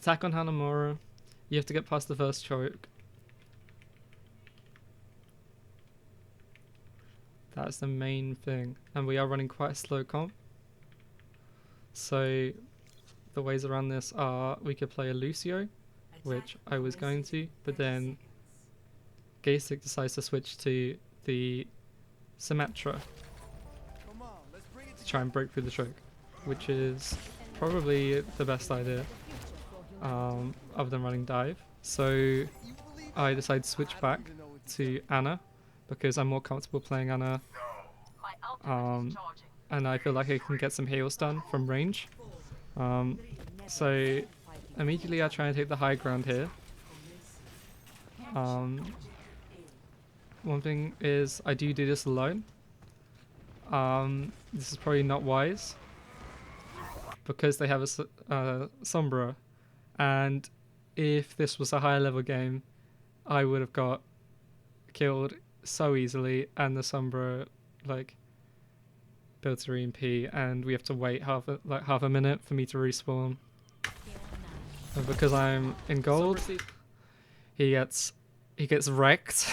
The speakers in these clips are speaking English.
Attack on Hanamura. You have to get past the first choke. That's the main thing. And we are running quite a slow comp. So the ways around this are we could play a Lucio, which I was going to, but then Gasic decides to switch to the Symmetra to try and break through the choke, which is probably the best idea other than running dive. So I decided to switch back to Ana because I'm more comfortable playing Ana, and I feel like I can get some heals done from range. So immediately I try and take the high ground here. One thing is I do this alone. This is probably not wise because they have a Sombra, and if this was a higher level game I would have got killed so easily, and the Sombra like built a EMP and we have to wait half a minute for me to respawn. And because I'm in gold, he gets wrecked.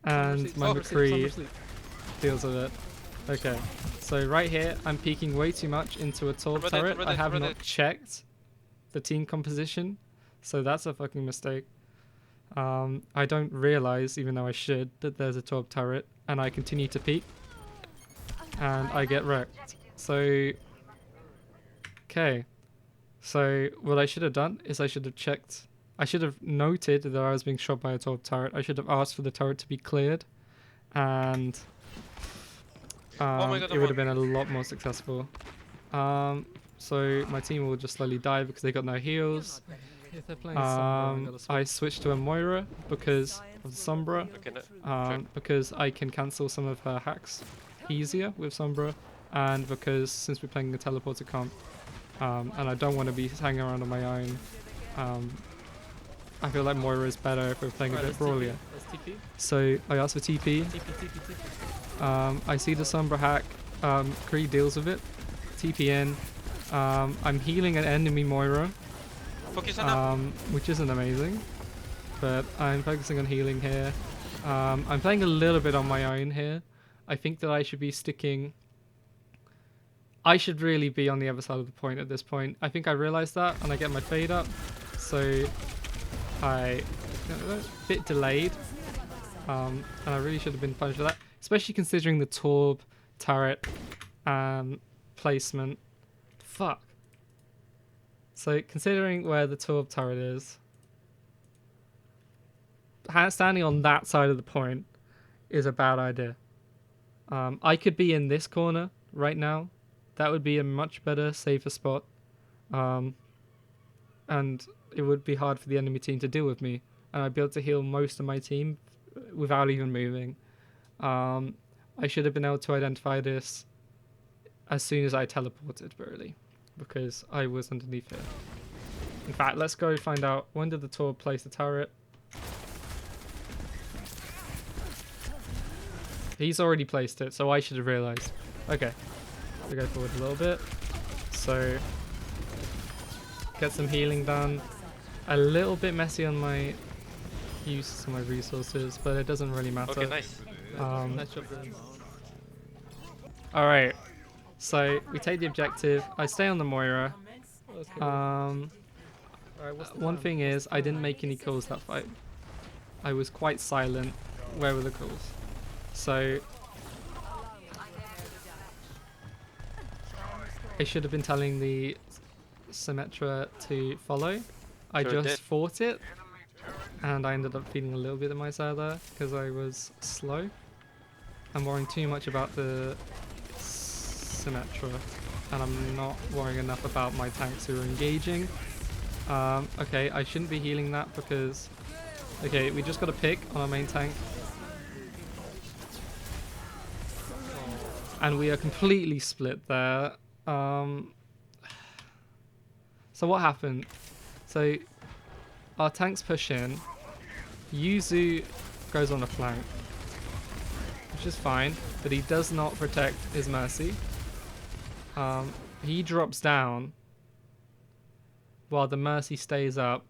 And my McCree deals with it. Okay, so right here I'm peeking way too much into a Torb turret. I have not checked the team composition, so that's a fucking mistake. I don't realize, even though I should, that there's a Torb turret, and I continue to peek, and I get wrecked. So, okay. So what I should have done is I should have checked. I should have noted that I was being shot by a Torb turret. I should have asked for the turret to be cleared, and it would have been a lot more successful. So my team will just slowly die because they got no heals. I switched to a Moira because of the Sombra, because I can cancel some of her hacks easier with Sombra, and because since we're playing a teleporter comp, and I don't want to be hanging around on my own, I feel like Moira is better if we're playing a bit brawlier. So I asked for TP. I see the Sombra hack. Kree deals with it. TP in. I'm healing an enemy Moira, which isn't amazing, but I'm focusing on healing here. I'm playing a little bit on my own here. I think that I should be sticking. I should really be on the other side of the point at this point. I think I realized that, and I get my fade up, so a bit delayed, and I really should have been punished for that, especially considering the Torb turret placement. Fuck. So considering where the Torb turret is, standing on that side of the point is a bad idea. I could be in this corner right now. That would be a much better, safer spot. And it would be hard for the enemy team to deal with me. And I'd be able to heal most of my team without even moving. I should have been able to identify this as soon as I teleported, really, because I was underneath here. In fact, let's go find out, when did the Torb place the turret? He's already placed it, so I should have realized. Okay, we go forward a little bit. So, get some healing done. A little bit messy on my use of my resources, but it doesn't really matter. Okay, nice. Alright, so we take the objective. I stay on the Moira. One thing is, I didn't make any calls that fight. I was quite silent. Where were the calls? So I should have been telling the Symmetra to follow. I just fought it, and I ended up feeling a little bit of my side there because I was slow. I'm worrying too much about the Symmetra, and I'm not worrying enough about my tanks who are engaging. Okay, I shouldn't be healing that because... Okay, we just got a pick on our main tank. And we are completely split there. So what happened? So our tanks push in. Yuzu goes on a flank, which is fine, but he does not protect his Mercy. He drops down, while the Mercy stays up.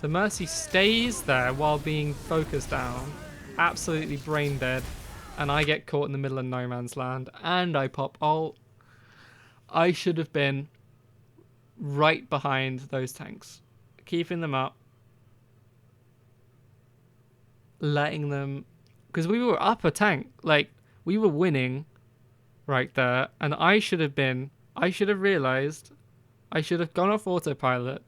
The Mercy stays there while being focused down, absolutely brain dead, and I get caught in the middle of no man's land, and I pop ult. I should have been right behind those tanks, keeping them up, letting them, because we were up a tank, like we were winning right there, and I should have realized, I should have gone off autopilot,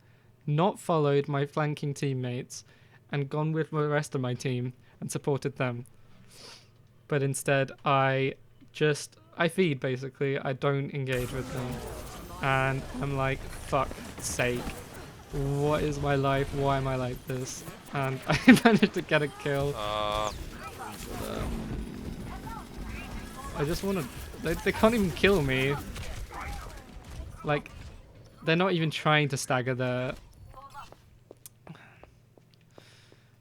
not followed my flanking teammates, and gone with the rest of my team and supported them. But instead, I feed basically. I don't engage with them, and I'm like, fuck's sake, what is my life? Why am I like this? And I managed to get a kill. I just want to. They can't even kill me. Like, they're not even trying to stagger there.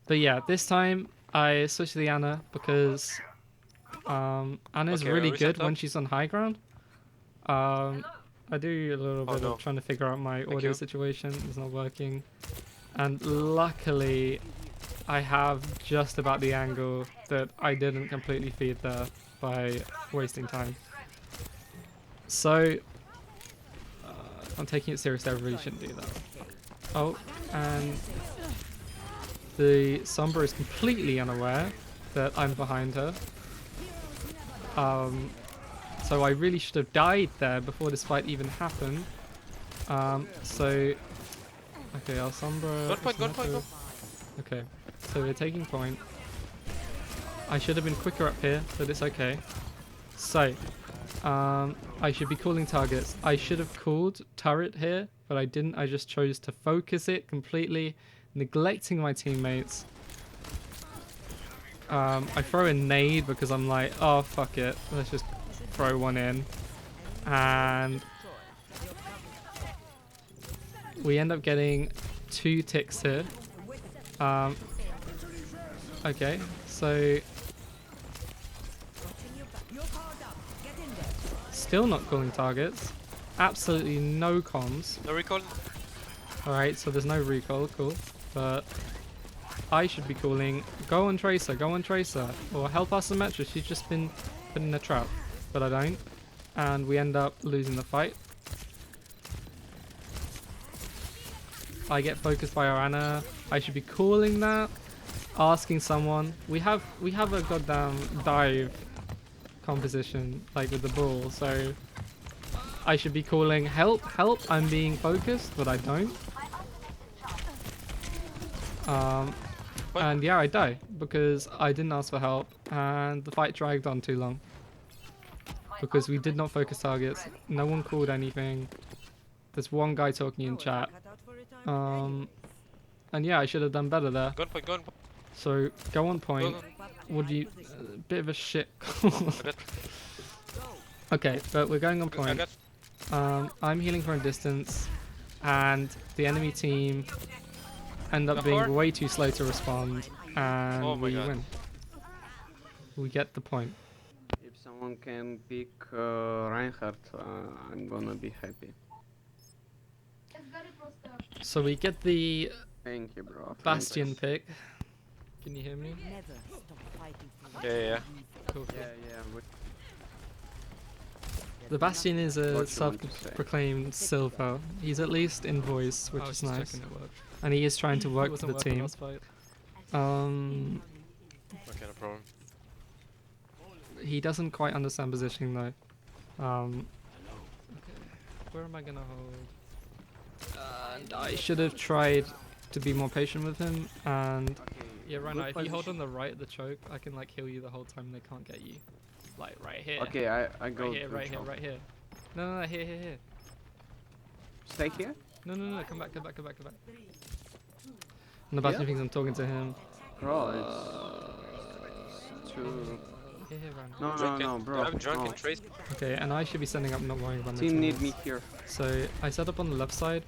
But yeah, this time I switched to the Ana because Ana's really good when she's on high ground. I do a little bit of trying to figure out my audio situation. It's not working. And luckily, I have just about the angle that I didn't completely feed there by wasting time. So, I'm taking it seriously. I really shouldn't do that. Oh, and the Sombra is completely unaware that I'm behind her. So I really should have died there before this fight even happened. Okay, our Sombra... Go. Okay, so we're taking point. I should have been quicker up here, but it's okay. So, I should be calling targets. I should have called turret here, but I didn't. I just chose to focus it completely, neglecting my teammates. I throw a nade because I'm like, oh, fuck it. Let's just throw one in. And we end up getting 2 ticks here. Okay, so still not calling targets. Absolutely no comms. No recall. Alright, so there's no recall, cool. But I should be calling, go on Tracer, or help us Symmetra, she's just been put in a trap. But I don't. And we end up losing the fight. I get focused by our Ana. I should be calling that, asking someone. We have a goddamn dive composition, like with the ball, so I should be calling help, I'm being focused, but I don't. And yeah, I die because I didn't ask for help and the fight dragged on too long. Because we did not focus targets, no one called anything. There's one guy talking in chat. And yeah, I should have done better there. Go on point. So, go on point. Would you... bit of a shit call. Okay, but we're going on point. I'm healing from a distance, and the enemy team end up being way too slow to respond, and we win. We get the point. If someone can pick Reinhardt, I'm gonna be happy. So we get the Thank you, bro. Bastion pick. Can you hear me? Yeah. Cool. Yeah. The Bastion is a self-proclaimed silver. He's at least in voice, which is nice. And he is trying to work with the team. Okay, no problem. He doesn't quite understand positioning though. Okay. Where am I gonna hold? And I should have tried to be more patient with him. And yeah, right now, if you hold on the right of the choke, I can like heal you the whole time. They can't get you. Like right here. Okay, I go right here. No, here. Stay here? No, come back. And the Bastion thinks I'm talking to him. Bro, it's too... Here, Ran. No, bro. I'm drunk and Trace. Okay, and I should be sending up, not worrying about my Team need teammates. me here. So I set up on the left side.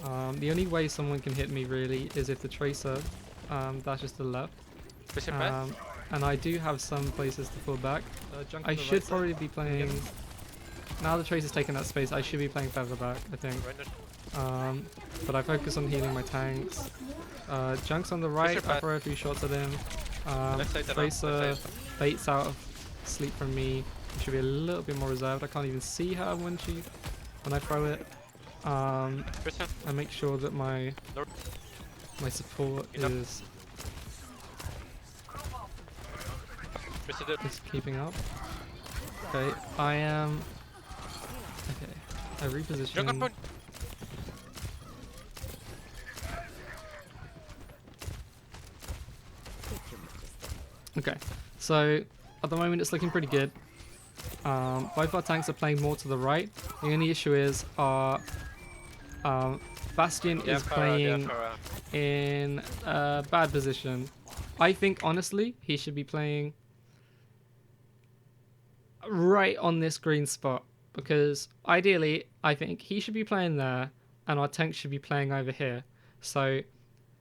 The only way someone can hit me really is if the Tracer dashes to the left. And I do have some places to fall back. I should probably be playing... Now the Tracer's taken that space, I should be playing further back, I think. But I focus on healing my tanks. Junk's on the right, I throw a few shots at him. Tracer baits out of sleep from me. She should be a little bit more reserved. I can't even see her when I throw it. I make sure that my support is keeping up. Okay, I am. Okay, I reposition. Okay, so at the moment it's looking pretty good. Both our tanks are playing more to the right. The only issue is our Bastion is playing in a bad position. I think honestly he should be playing right on this green spot, because ideally I think he should be playing there and our tank should be playing over here. So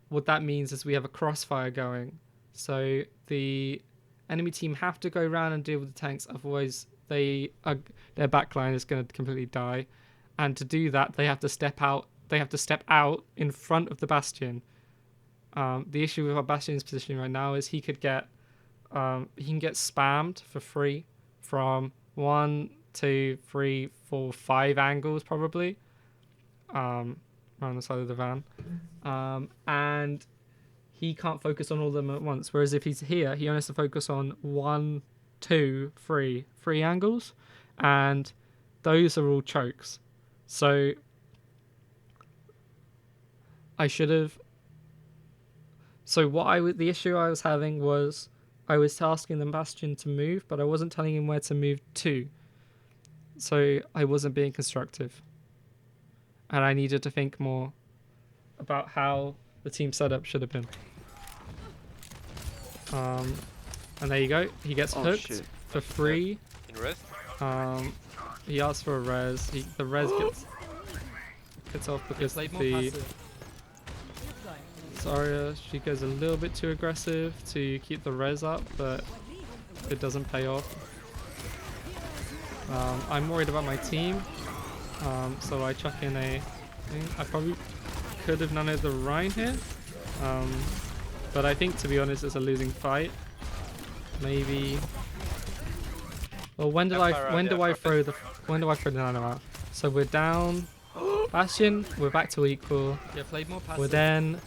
what that means is we have a crossfire going. So the enemy team have to go around and deal with the tanks, otherwise their backline is going to completely die. And to do that, they have to step out. They have to step out in front of the Bastion. The issue with our Bastion's positioning right now is he can get spammed for free from 1, 2, 3, 4, 5 angles probably. Around the side of the van, and he can't focus on all of them at once. Whereas if he's here, he only has to focus on 1, 2, 3 angles, and those are all chokes. So I should have. So the issue I was having was I was tasking the Bastion to move, but I wasn't telling him where to move to. So I wasn't being constructive. And I needed to think more about how the team setup should have been. And there you go. He gets hooked for free. In res? He asks for a res. The res gets off because the Zarya, she goes a little bit too aggressive to keep the res up, but it doesn't pay off. I'm worried about my team. So I chuck in a thing. I probably could have nanoed the Rhine here, but I think, to be honest, it's a losing fight. Maybe. Well, when do I throw the nano out? So we're down. Bastion, we're back to equal. Yeah, played more passive. We're then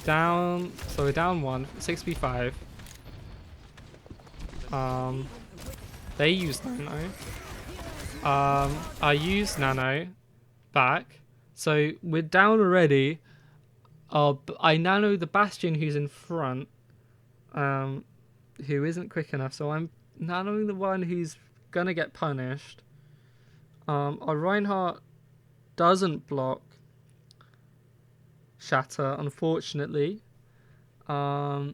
down. So we're down 1, 6v5. They use nano. I use nano back, so we're down already. I nano the Bastion who's in front, who isn't quick enough, so I'm nanoing the one who's gonna get punished. Our Reinhardt doesn't block Shatter, unfortunately. I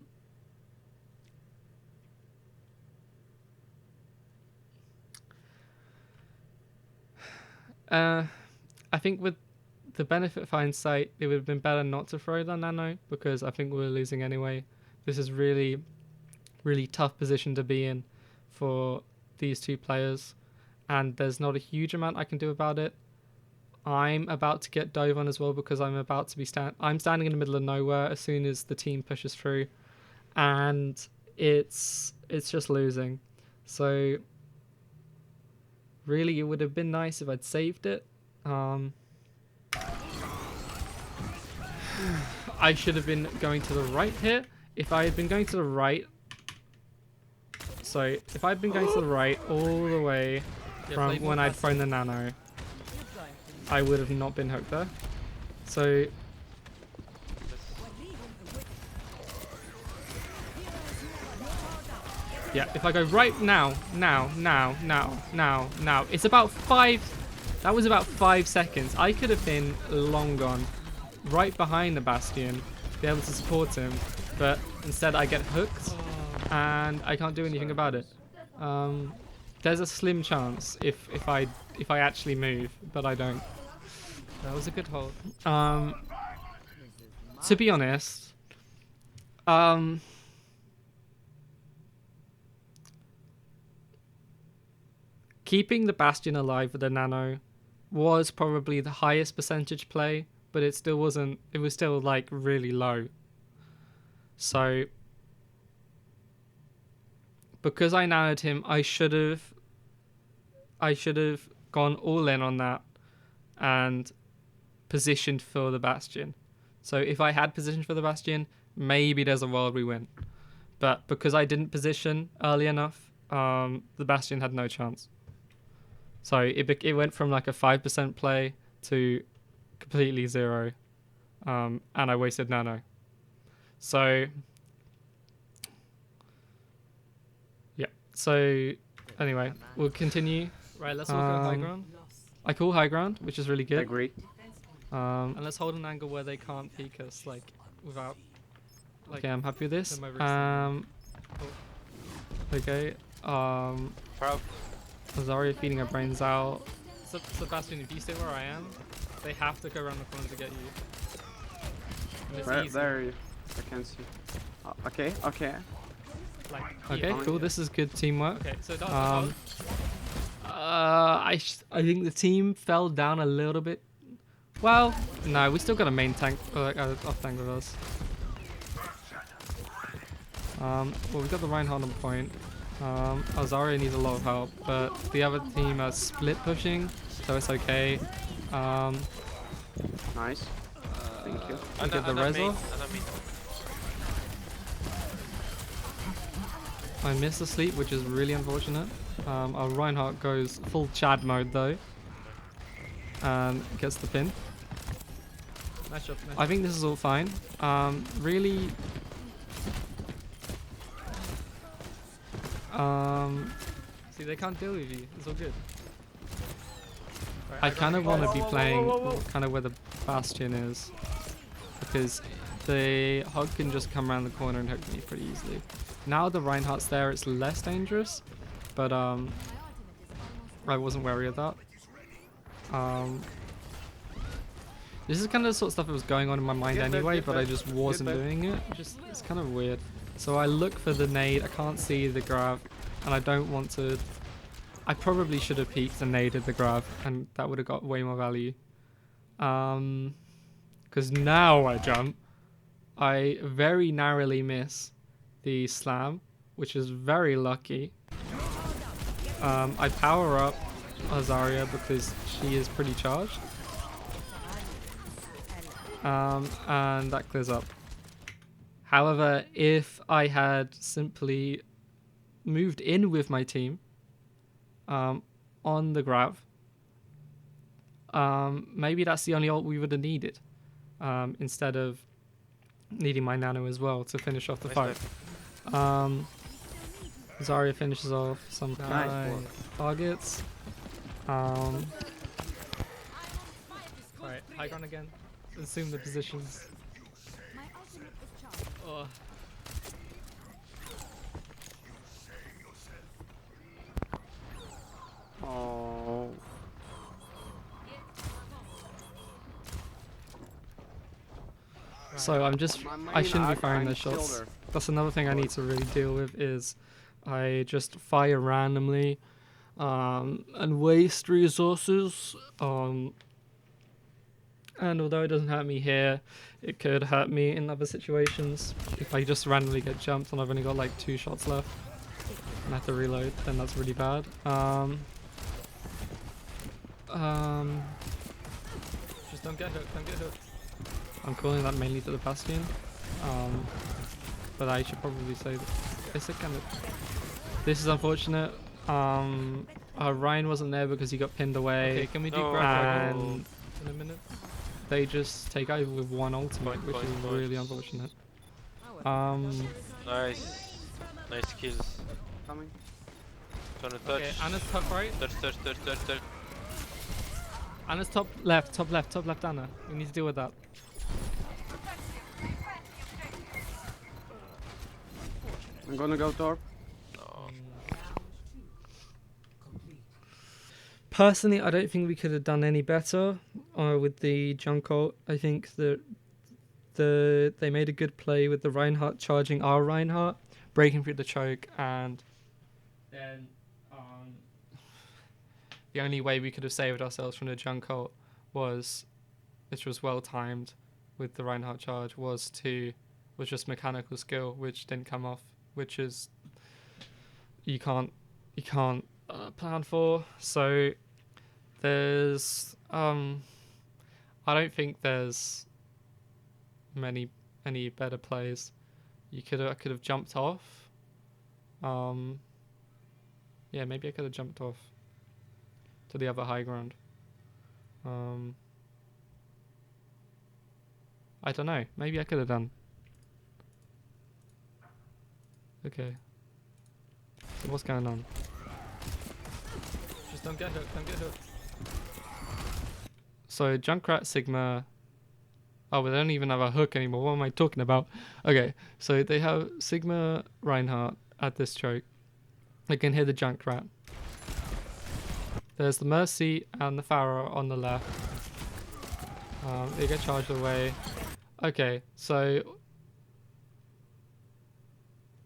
think with the benefit of hindsight, it would have been better not to throw the nano, because I think we were losing anyway. This is really, really tough position to be in for these two players, and there's not a huge amount I can do about it. I'm about to get dove on as well, because I'm about to be I'm standing in the middle of nowhere as soon as the team pushes through, and it's just losing. So really, it would have been nice if I'd saved it. I should have been going to the right here. If I had been going to the right, so if I'd been going to the right all the way from when I'd thrown the nano, I would have not been hooked there. So yeah, if I go right now, it's about 5. That was about 5 seconds. I could have been long gone, right behind the Bastion, be able to support him, but instead I get hooked, and I can't do anything about it. There's a slim chance if I actually move, but I don't. That was a good hold. To be honest, keeping the Bastion alive with the nano was probably the highest percentage play, but it still wasn't. It was still like really low. So because I nanoed him, I should have gone all in on that and positioned for the Bastion. So if I had positioned for the Bastion, maybe there's a world we win. But because I didn't position early enough, the Bastion had no chance. So it went from like a 5% play to completely 0. And I wasted nano. So yeah. So anyway, we'll continue. Right, let's all go high ground. I call high ground, which is really good. I agree. And let's hold an angle where they can't peek us, like, without... Like, okay, I'm happy with this. Okay. Zarya feeding her brains out. Sebastian, if you stay where I am, they have to go around the corner to get you. There, I can see. Okay. Like, okay, cool. This is good teamwork. Okay, so I think the team fell down a little bit. Well, no, we still got a main tank, off tank with us. Well, we've got the Reinhardt on point. Zarya needs a lot of help, but the other team are split pushing, so it's okay. Nice. Thank you. We get the res off. I missed the sleep, which is really unfortunate. Our Reinhardt goes full Chad mode though, and gets the pin. Nice job, nice. I think this is all fine. Really. See, they can't deal with you. It's all good. Right, I kind of want to be playing kind of where the Bastion is, because the Hog can just come around the corner and hook me pretty easily. Now the Reinhardt's there, it's less dangerous, but I wasn't wary of that. This is kind of the sort of stuff that was going on in my mind anyway, but I just wasn't doing it. It's kind of weird. So I look for the nade, I can't see the grab, and I don't want to... I probably should have peeked and naded the grab, and that would have got way more value. Because now I jump, I very narrowly miss the slam, which is very lucky. I power up Zarya because she is pretty charged. And that clears up. However, if I had simply moved in with my team on the grab, maybe that's the only ult we would have needed, instead of needing my nano as well to finish off the fight. Zarya finishes off some targets. Right, high ground again. Assume the positions. Oh. Oh. So I shouldn't be firing those shots. That's another thing I need to really deal with, is I just fire randomly and waste resources. And although it doesn't hurt me here, it could hurt me in other situations. If I just randomly get jumped and I've only got like 2 shots left and I have to reload, then that's really bad. Just don't get hooked, don't get hooked. I'm calling that mainly to the Bastion. But I should probably say that this is unfortunate. Ryan wasn't there because he got pinned away. Okay, can we do grab in a minute? They just take over with one ultimate, which is really unfortunate. Nice kills. Coming. Trying to touch. Okay, Anna's top right. Touch. Anna's top left, Anna. We need to deal with that. I'm gonna go Torp. Personally, I don't think we could have done any better with the junk ult. I think that they made a good play with the Reinhardt charging our Reinhardt, breaking through the choke, and then the only way we could have saved ourselves from the junk ult was, which was well timed with the Reinhardt charge, was just mechanical skill, which didn't come off, which is you can't plan for. So there's I don't think there's any better plays. I could have jumped off. Yeah, maybe I could have jumped off to the other high ground. I don't know. Maybe I could have done. Okay. So what's going on? Just don't get hooked. Don't get hooked. So Junkrat Sigma. Oh, but they don't even have a hook anymore. What am I talking about? Okay, so they have Sigma Reinhardt at this choke. They can hear the Junkrat. There's the Mercy and the Pharah on the left. They get charged away. Okay, so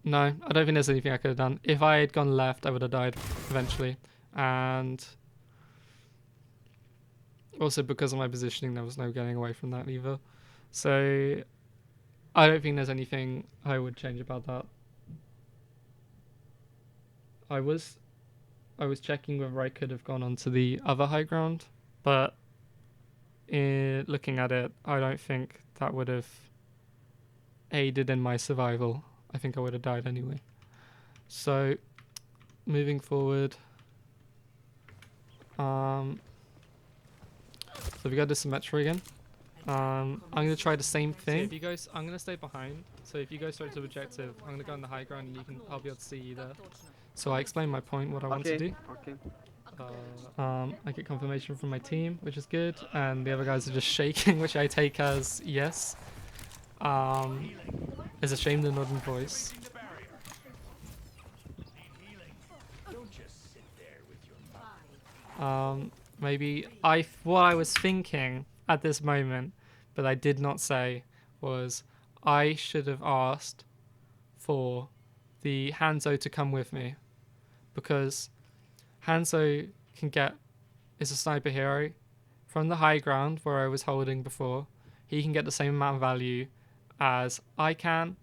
no, I don't think there's anything I could have done. If I had gone left, I would have died eventually. And also because of my positioning, there was no getting away from that either. So I don't think there's anything I would change about that. I was checking whether I could have gone onto the other high ground, but looking at it, I don't think that would have aided in my survival. I think I would have died anyway. So moving forward, so we got the Symmetra again. I'm gonna try the same thing. So if you guys, I'm gonna stay behind. So if you go straight to objective, I'm gonna go on the high ground, and I'll be able to see you there. So I explained my point, what I want to do. Okay. I get confirmation from my team, which is good, and the other guys are just shaking, which I take as yes. It's a shame they're not in voice. Maybe what I was thinking at this moment, but I did not say, was I should have asked for the Hanzo to come with me, because Hanzo is a sniper hero from the high ground where I was holding before. He can get the same amount of value as I can.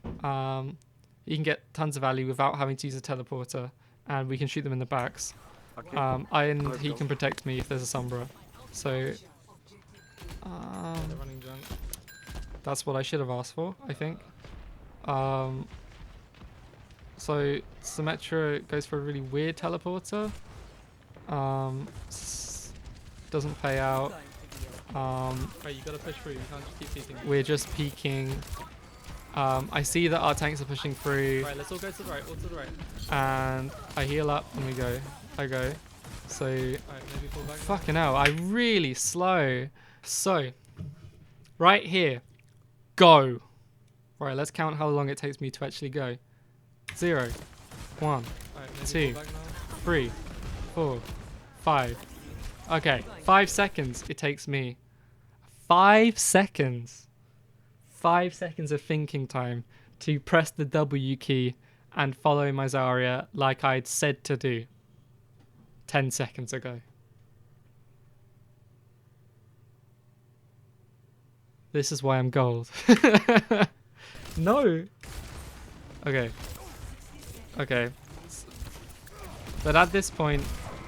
He can get tons of value without having to use a teleporter, and we can shoot them in the backs. Okay. And he can protect me if there's a Sombra. So that's what I should have asked for, I think. So Symmetra goes for a really weird teleporter. Doesn't pay out. Right, you gotta push through. You can't just keep peeking. We're just peeking. I see that our tanks are pushing through. Right, let's all go to the right. All to the right. And I heal up and we go. I go. So right, maybe fall back. Fucking hell! I'm really slow. So right here, go. Right, let's count how long it takes me to actually go. 0, 1, 2, 3, 4, 5. Okay, 5 seconds it takes me. 5 seconds. 5 seconds of thinking time to press the W key and follow my Zarya like I'd said to do 10 seconds ago. This is why I'm gold. No. Okay. Okay. But at this point,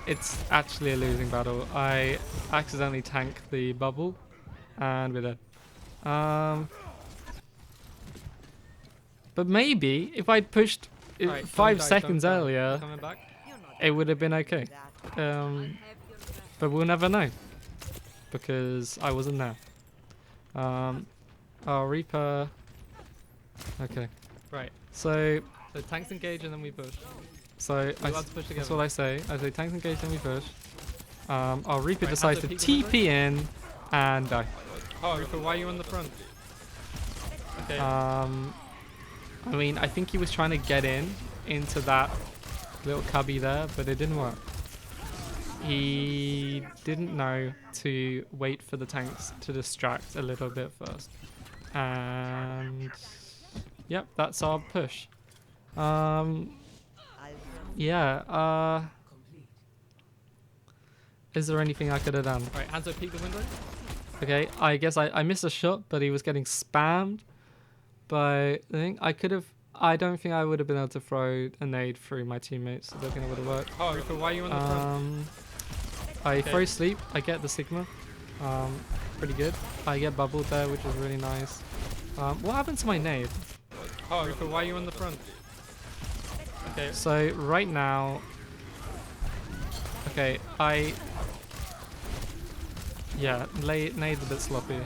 it's actually a losing battle. I accidentally tank the bubble, and we're dead. But maybe if I'd pushed 5 seconds earlier, it would have been okay. But we'll never know, because I wasn't there. Our Reaper. Okay. Right. So tanks engage and then we push. So that's what I say. I say tanks engage and we push. Our Reaper decides to TP in and die. Oh, Reaper, why are you on the front? Okay. I mean, I think he was trying to get into that little cubby there, but it didn't work. He didn't know to wait for the tanks to distract a little bit first. And yep, that's our push. Yeah, Is there anything I could have done? Alright, Hanzo, peek the window. Okay, I guess I missed a shot, but he was getting spammed. But I think I could have. I don't think I would have been able to throw a nade through my teammates. I don't think it would have worked. Oh, Ruka, why are you on the front? I throw sleep. I get the Sigma. Pretty good. I get bubbled there, which is really nice. What happened to my nade? Oh, Ruka, why are you on the front? Okay. So right now, okay, nade's a bit sloppy.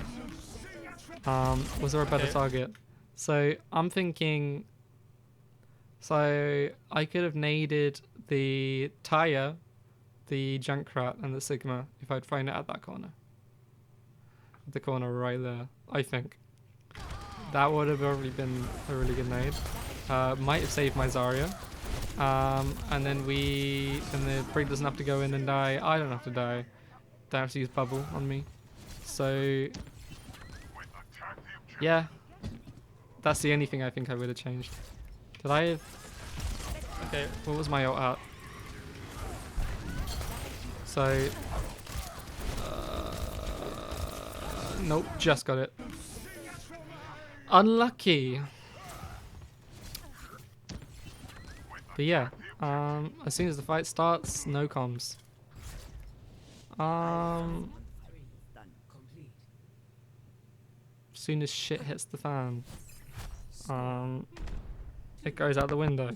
Was there a better target? So I'm thinking. So I could have naded the Taya, the Junkrat, and the Sigma if I'd thrown it at that corner. The corner right there, I think. That would have probably been a really good nade. Might have saved my Zarya. And then the Brig doesn't have to go in and die. I don't have to die. Don't have to use bubble on me. So yeah, that's the only thing I think I would have changed. Did I have? Okay, what was my ult at? So nope, just got it. Unlucky. But yeah, as soon as the fight starts, no comms. As soon as shit hits the fan, it goes out the window.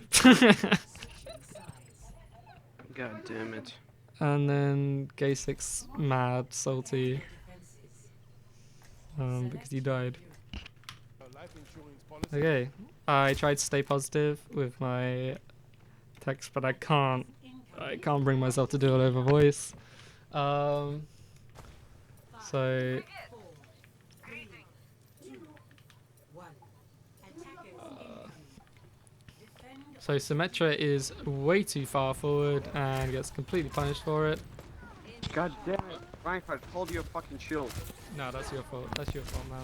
God damn it. And then Gay6 mad, salty, because he died. Okay, I tried to stay positive with my text, but I can't bring myself to do it over voice. So Symmetra is way too far forward and gets completely punished for it. God damn it. Reinhardt, hold your fucking shield. No, that's your fault. That's your fault, man.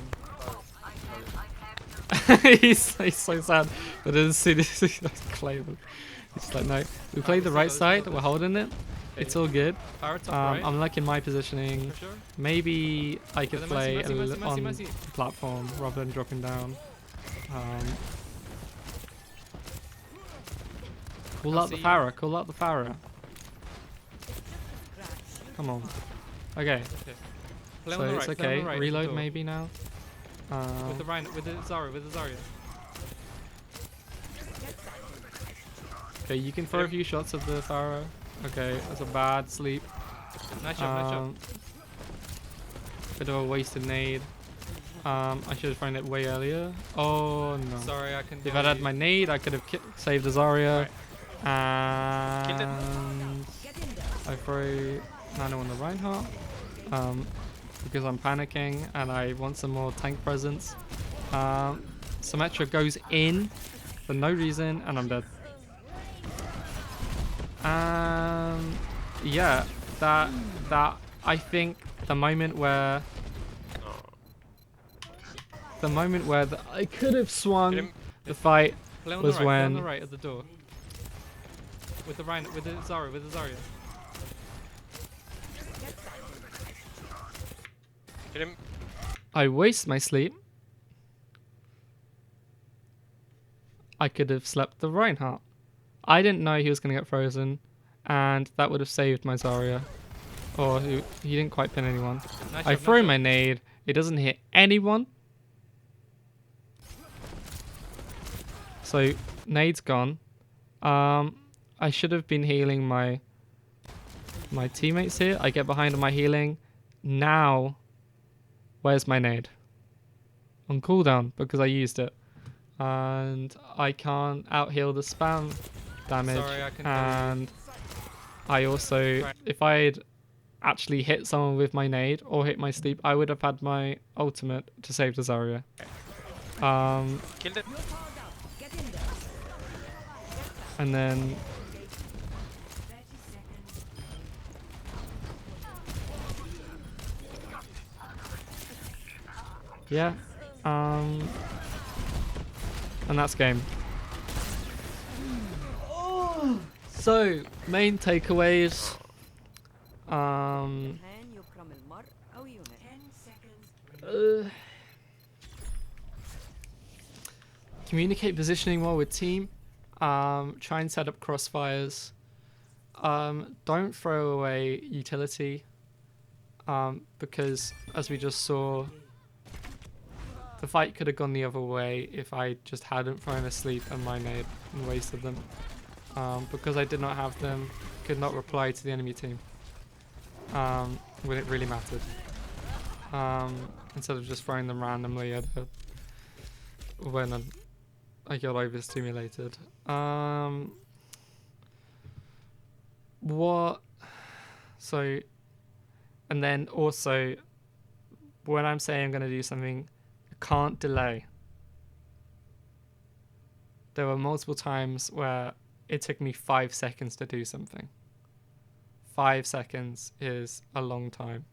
he's so sad. But as soon as he claimed it, he's like, no. We played the right side. We're holding it. It's all good. I'm liking my positioning. Maybe I could play on the platform rather than dropping down. Call out the Pharah. Call out the Pharah. Come on. Okay. So it's okay. Reload maybe now. With the Zarya. Okay, you can throw a few shots at the Pharah. Okay, that's a bad sleep. Nice shot. Bit of a wasted nade. I should have thrown it way earlier. Oh no. Sorry, I can. If I'd had my nade, I could have saved the Zarya. Right. And I throw nano on the Reinhardt. Because I'm panicking and I want some more tank presence. Symmetra goes in for no reason and I'm dead. Yeah, that I think the moment where I could have swung the fight was when on the right at the door. With the Zarya. Hit him. I waste my sleep. I could have slept the Reinhardt. I didn't know he was going to get frozen, and that would have saved my Zarya. Or he didn't quite pin anyone. I throw my nade. It doesn't hit anyone. So nade's gone. I should have been healing my teammates here. I get behind on my healing. Now, where's my nade? On cooldown because I used it. And I can't out heal the spam damage. Sorry, I can and I also, if I had actually hit someone with my nade or hit my sleep, I would have had my ultimate to save the Zarya. Killed it. And then yeah, and that's game. So main takeaways. Communicate positioning well with team. Try and set up crossfires. Don't throw away utility. Because as we just saw, the fight could have gone the other way if I just hadn't thrown asleep and my nade and wasted them. Because I did not have them, could not reply to the enemy team when it really mattered. Instead of just throwing them randomly at when I got overstimulated. What? So, and then also, when I'm saying I'm going to do something, I can't delay. There were multiple times where it took me 5 seconds to do something. 5 seconds is a long time.